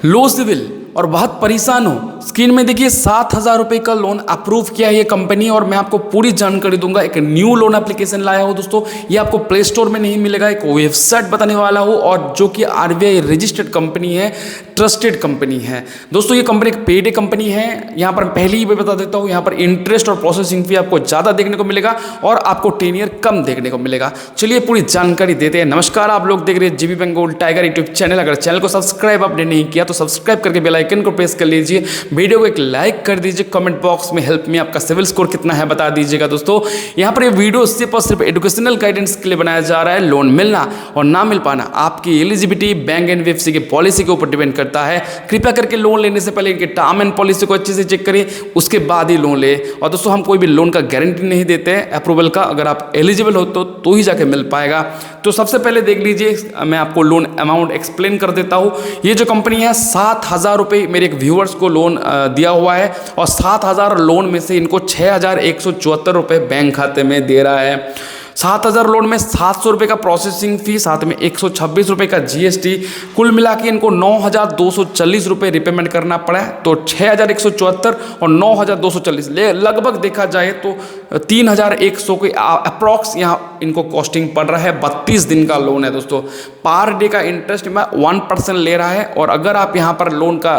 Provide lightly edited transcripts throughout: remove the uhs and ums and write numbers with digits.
लो civil और बहुत परेशान हो, स्क्रीन में देखिए 7,000 रुपये का लोन अप्रूव किया है ये कंपनी। और मैं आपको पूरी जानकारी दूंगा। एक न्यू लोन एप्लीकेशन लाया हो दोस्तों, ये आपको प्ले स्टोर में नहीं मिलेगा, एक वेबसाइट बताने वाला हो, और जो कि आरबीआई रजिस्टर्ड कंपनी है, ट्रस्टेड कंपनी है दोस्तों। ये कंपनी एक पेड कंपनी है। यहाँ पर पहले ही मैं बता देता हूँ, यहाँ पर इंटरेस्ट और प्रोसेसिंग फी आपको ज़्यादा देखने को मिलेगा और आपको 10 ईयर कम देखने को मिलेगा। चलिए पूरी जानकारी देते हैं। नमस्कार, आप लोग देख रहे हैं GB Bengal tiger YouTube channel. अगर चैनल को सब्सक्राइब आपने नहीं किया तो सब्सक्राइब करके बेल आइकन को प्रेस कर लीजिए, वीडियो को एक लाइक कर दीजिए, कमेंट बॉक्स में हेल्प में आपका सिविल स्कोर कितना है बता दीजिएगा दोस्तों। यहाँ पर ये वीडियो सिर्फ और सिर्फ एजुकेशनल गाइडेंस के लिए बनाया जा रहा है। लोन मिलना और ना मिल पाना आपकी एलिजिबिलिटी बैंक एनबीएफसी की पॉलिसी के ऊपर डिपेंड करता है। कृपया करके लोन लेने से पहले इनके टर्म एंड पॉलिसी को अच्छे से चेक करें, उसके बाद ही लोन ले। और दोस्तों हम कोई भी लोन का गारंटी नहीं देते हैं अप्रूवल का, अगर आप एलिजिबल हो तो ही जाके मिल पाएगा। तो सबसे पहले देख लीजिए, मैं आपको लोन अमाउंट एक्सप्लेन कर देता हूँ। ये जो कंपनी है 7,000 रुपये मेरे एक व्यूअर्स को लोन दिया हुआ है, और 7,000 लोन में से इनको 6,174 रुपये बैंक खाते में दे रहा है। 7,000 लोन में 700 रुपये का प्रोसेसिंग फी, साथ में 126 रुपये का जीएसटी, कुल मिला के इनको 9,240 रुपये रिपेमेंट करना पड़ा है। तो 6,174 और 9,240 लगभग देखा जाए तो 3,100 के अप्रॉक्स यहाँ इनको कॉस्टिंग पड़ रहा है। 32 दिन का लोन है दोस्तों। पर डे का इंटरेस्ट में 1% ले रहा है, और अगर आप यहाँ पर लोन का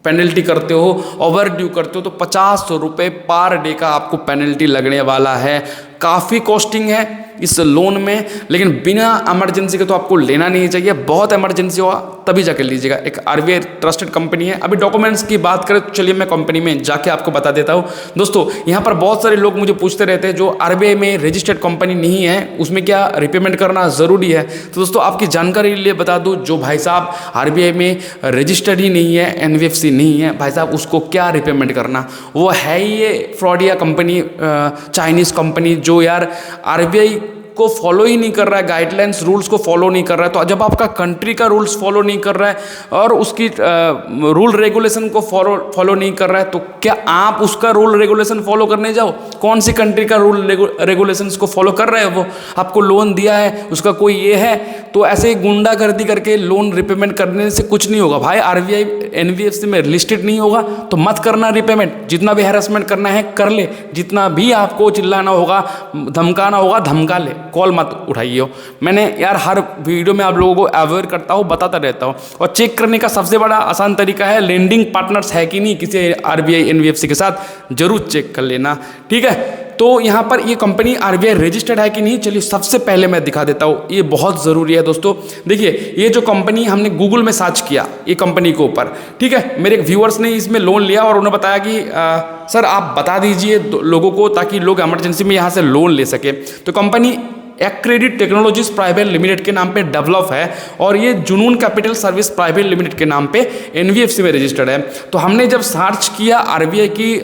पेनल्टी करते हो, ओवर ड्यू करते हो, तो 50 रुपये पर डे का आपको पेनल्टी लगने वाला है। काफ़ी कॉस्टिंग है इस लोन में, लेकिन बिना इमरजेंसी के तो आपको लेना नहीं चाहिए। बहुत इमरजेंसी हुआ तभी जाकर लीजिएगा। एक आरबीआई ट्रस्टेड कंपनी है। अभी डॉक्यूमेंट्स की बात करें तो चलिए मैं कंपनी में जाके आपको बता देता हूँ दोस्तों। यहाँ पर बहुत सारे लोग मुझे पूछते रहते हैं, जो आरबीआई में रजिस्टर्ड कंपनी नहीं है उसमें क्या रिपेमेंट करना ज़रूरी है। तो दोस्तों आपकी जानकारी के लिए बता दूँ, जो भाई साहब आरबीआई में रजिस्टर्ड ही नहीं है, एनबीएफसी नहीं है, भाई साहब उसको क्या रिपेमेंट करना। वो है ही ये फ्रॉडिया कंपनी, चाइनीज़ कंपनी, जो यार आरबीआई को फॉलो ही नहीं कर रहा है, गाइडलाइंस रूल्स को फॉलो नहीं कर रहा है। तो जब आपका कंट्री का रूल्स फॉलो नहीं कर रहा है और उसकी रूल रेगुलेशन को फॉलो नहीं कर रहा है, तो क्या आप उसका रूल रेगुलेशन फॉलो करने जाओ? कौन सी कंट्री का रूल रेगुलेशंस को फॉलो कर रहे हैं? वो आपको लोन दिया है, उसका कोई ये है? तो ऐसे ही गुंडागर्दी करके लोन रिपेमेंट करने से कुछ नहीं होगा भाई। आरबीआई एनबीएफसी में लिस्टेड नहीं होगा तो मत करना रिपेमेंट। जितना भी हैरेसमेंट करना है कर ले, जितना भी आपको चिल्लाना होगा, धमकाना होगा, धमका ले, कॉल मत उठाइए। मैंने यार हर वीडियो में आप लोगों को अवेयर करता हूँ, बताता रहता हूँ। और चेक करने का सबसे बड़ा आसान तरीका है, लेंडिंग पार्टनर्स है कि नहीं किसी आरबीआई एनबीएफसी के साथ, जरूर चेक कर लेना, ठीक है। तो यहाँ पर ये कंपनी आरबीआई रजिस्टर्ड है कि नहीं, चलिए सबसे पहले मैं दिखा देता हूँ। ये बहुत ज़रूरी है दोस्तों। देखिए ये जो कंपनी हमने गूगल में सर्च किया ये कंपनी के ऊपर, ठीक है। मेरे एक व्यूअर्स ने इसमें लोन लिया और उन्होंने बताया कि सर आप बता दीजिए लोगों को, ताकि लोग इमरजेंसी में यहाँ से लोन ले सके। तो company accredit technologies private limited के नाम पे डेवलप है, और ये जुनून कैपिटल सर्विस प्राइवेट लिमिटेड के नाम पे एनबीएफसी में रजिस्टर्ड है। तो हमने जब सर्च किया आरबीआई की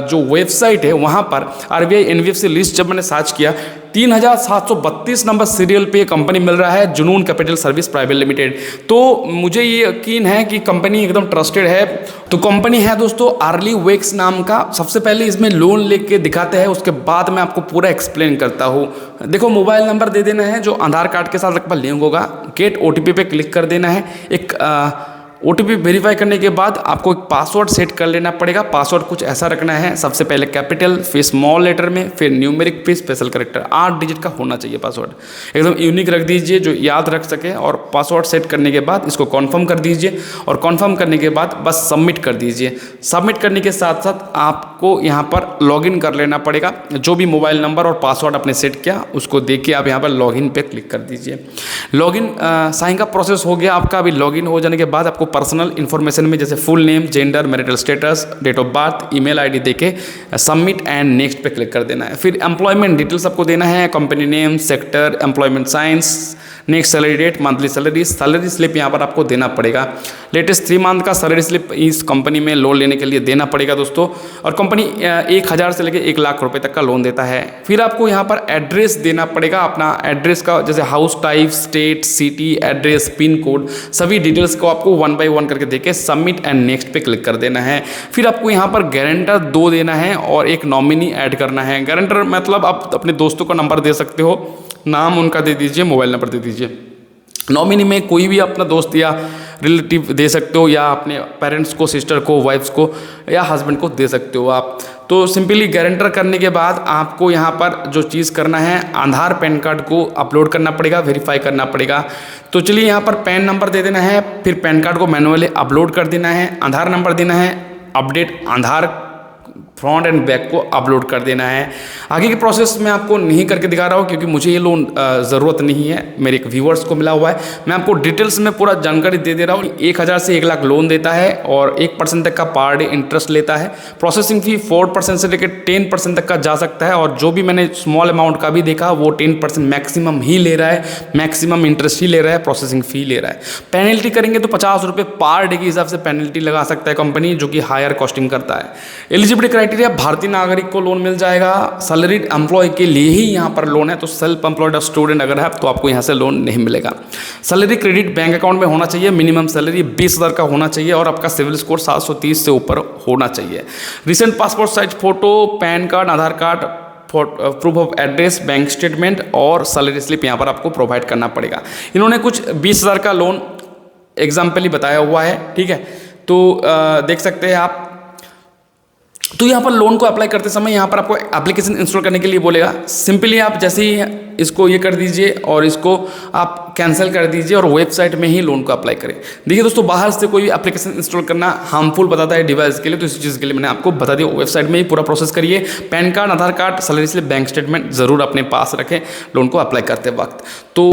जो वेबसाइट है, वहाँ पर आरबीआई एनबीएफसी लिस्ट जब मैंने सर्च किया, 3,732 नंबर सीरियल पे कंपनी मिल रहा है, जुनून कैपिटल सर्विस प्राइवेट लिमिटेड। तो मुझे ये यकीन है कि कंपनी एकदम ट्रस्टेड है। तो कंपनी है दोस्तों अर्ली वेक्स नाम का। सबसे पहले इसमें लोन लेके दिखाते हैं, उसके बाद मैं आपको पूरा एक्सप्लेन करता हूँ। देखो मोबाइल नंबर दे देना है जो आधार कार्ड के साथ रखा लिंक होगा, गेट ओटीपी पे क्लिक कर देना है। एक ओटीपी वेरीफाई करने के बाद आपको एक पासवर्ड सेट कर लेना पड़ेगा। पासवर्ड कुछ ऐसा रखना है, सबसे पहले कैपिटल, फिर स्मॉल लेटर में, फिर न्यूमेरिक, फिर स्पेशल कैरेक्टर। 8 डिजिट का होना चाहिए पासवर्ड, एकदम यूनिक रख दीजिए जो याद रख सके। और पासवर्ड सेट करने के बाद इसको कॉन्फर्म कर दीजिए, और कॉन्फर्म करने के बाद बस सबमिट कर दीजिए। सबमिट करने के साथ साथ आपको यहाँ पर लॉगिन कर लेना पड़ेगा। जो भी मोबाइल नंबर और पासवर्ड आपने सेट किया उसको देख के आप यहाँ पर लॉगिन पे क्लिक कर दीजिए। लॉगिन साइन का प्रोसेस हो गया आपका। अभी लॉगिन हो जाने के बाद आपको पर्सनल इन्फॉर्मेशन में जैसे full name, gender, marital status, date of birth, email ID देके सबमिट एंड नेक्स्ट पे क्लिक कर देना है। फिर एम्प्लॉयमेंट डिटेल्स आपको देना है, company name, sector, employment science, next salary date, monthly salary slip यहाँ पर आपको देना पड़ेगा। लेटेस्ट 3 मंथ का सैलरी स्लिप इस कंपनी में लोन लेने के लिए देना पड़ेगा दोस्तों। और कंपनी 1,000 से लेकर 1 लाख रुपए तक का लोन देता है। फिर आपको यहाँ पर एड्रेस देना पड़ेगा, अपना एड्रेस का, जैसे house type, state, city, address, pin code, सभी डिटेल्स को आपको 1 बाय 1 करके देके सबमिट एंड नेक्स्ट पे क्लिक कर देना है। फिर आपको यहाँ पर गारंटर 2 देना है और एक नॉमिनी ऐड करना है। गारंटर मतलब आप अपने दोस्तों का नंबर दे सकते हो, नाम उनका दे दीजिए, मोबाइल नंबर दे दीजिए। नॉमिनी में कोई भी अपना दोस्त या रिलेटिव दे सकते हो, या अपने पेरेंट्स को, सिस्टर को, वाइफ्स को या हस्बैंड को दे सकते हो आप। तो सिंपली गारंटर करने के बाद आपको यहाँ पर जो चीज़ करना है, आधार पैन कार्ड को अपलोड करना पड़ेगा, वेरीफाई करना पड़ेगा। तो चलिए यहाँ पर पैन नंबर दे देना है, फिर पैन कार्ड को मैनुअली अपलोड कर देना है, आधार नंबर देना है, अपडेट आधार फ्रंट एंड बैक को अपलोड कर देना है। आगे की प्रोसेस मैं आपको नहीं करके दिखा रहा हूँ क्योंकि मुझे ये लोन ज़रूरत नहीं है, मेरे एक व्यूअर्स को मिला हुआ है। मैं आपको डिटेल्स में पूरा जानकारी दे दे रहा हूँ। 1000 से 1 लाख लोन देता है और 1% तक का पर डे इंटरेस्ट लेता है। प्रोसेसिंग फी 4% से लेकर 10% तक का जा सकता है, और जो भी मैंने स्मॉल अमाउंट का भी देखा वो 10% मैक्सिमम ही ले रहा है, मैक्सिमम इंटरेस्ट ही ले रहा है, प्रोसेसिंग फी ले रहा है। पेनल्टी करेंगे तो 50 रुपये पर डे के हिसाब से पेनल्टी लगा सकता है कंपनी, जो कि हायर कॉस्टिंग करता है। एलिजिबिलिटी क्राइटेरिया, भारतीय नागरिक को लोन मिल जाएगा। सैलरीड एम्प्लॉय के लिए ही यहाँ पर लोन है, तो सेल्फ एम्प्लॉयड स्टूडेंट अगर है तो आपको यहाँ से लोन नहीं मिलेगा। सैलरी क्रेडिट बैंक अकाउंट में होना चाहिए, मिनिमम सैलरी 20,000 का होना चाहिए और आपका सिविल स्कोर 730 से ऊपर होना चाहिए। Recent passport size photo, pan card, Aadhaar card, proof of address, bank statement और सैलरी स्लिप यहाँ पर आपको प्रोवाइड करना पड़ेगा। इन्होंने कुछ 20,000 का लोन एग्जाम्पल ही बताया हुआ है, ठीक है। तो देख सकते हैं आप। तो यहाँ पर लोन को अप्लाई करते समय यहाँ पर आपको एप्लीकेशन इंस्टॉल करने के लिए बोलेगा। सिंपली आप जैसे ही इसको ये कर दीजिए और इसको आप कैंसिल कर दीजिए और वेबसाइट में ही लोन को अप्लाई करें। देखिए दोस्तों, बाहर से कोई एप्लीकेशन इंस्टॉल करना हार्मफुल बताता है डिवाइस के लिए, तो इस चीज़ के लिए मैंने आपको बता दिया, वेबसाइट में ही पूरा प्रोसेस करिए। PAN card, Aadhaar card, salary slip, bank statement जरूर अपने पास रखें लोन को अप्लाई करते वक्त। तो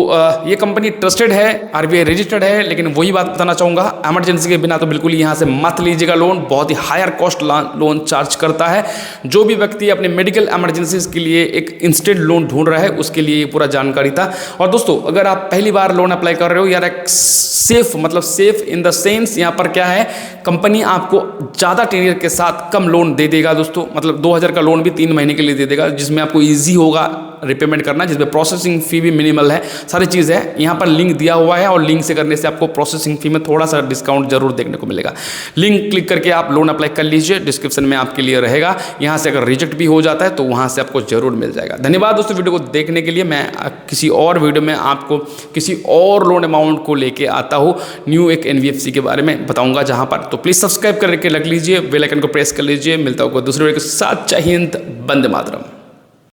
ये कंपनी ट्रस्टेड है, RBI रजिस्टर्ड है, लेकिन वही बात बताना चाहूँगा, एमरजेंसी के बिना तो बिल्कुल यहाँ से मत लीजिएगा लोन। बहुत ही हायर कॉस्ट लोन चार्ज करता है। जो भी व्यक्ति अपने मेडिकल एमरजेंसीज के लिए एक इंस्टेंट लोन ढूंढ रहा है उसके लिए पूरा जानकारी था। और दोस्तों, अगर आप पहली बार लोन अप्लाई कर रहे हो यार, एक सेफ मतलब सेफ इन द सेंस, यहाँ पर क्या है, कंपनी आपको ज़्यादा टेन्योर के साथ कम लोन दे देगा दोस्तों। मतलब 2000 का लोन भी 3 महीने के लिए दे देगा, जिसमें आपको ईजी होगा रिपेमेंट करना, जिसमें प्रोसेसिंग फी भी मिनिमल है, सारी चीज़ है। यहाँ पर लिंक दिया हुआ है और लिंक से करने से आपको प्रोसेसिंग फी में थोड़ा सा डिस्काउंट जरूर देखने को मिलेगा। लिंक क्लिक करके आप लोन अप्लाई कर लीजिए, डिस्क्रिप्शन में आपके लिए रहेगा। यहाँ से अगर रिजेक्ट भी हो जाता है तो वहाँ से आपको जरूर मिल जाएगा। धन्यवाद दोस्तों वीडियो को देखने के लिए। मैं किसी और वीडियो में आपको किसी और लोन अमाउंट को लेके आता हूँ, न्यू एक NBFC के बारे में बताऊँगा जहाँ पर। तो प्लीज़ सब्सक्राइब करके रख लीजिए, बेल आइकन को प्रेस कर लीजिए। मिलता होगा दूसरे वीडियो के साथ। जय हिंद, वंदे मातरम।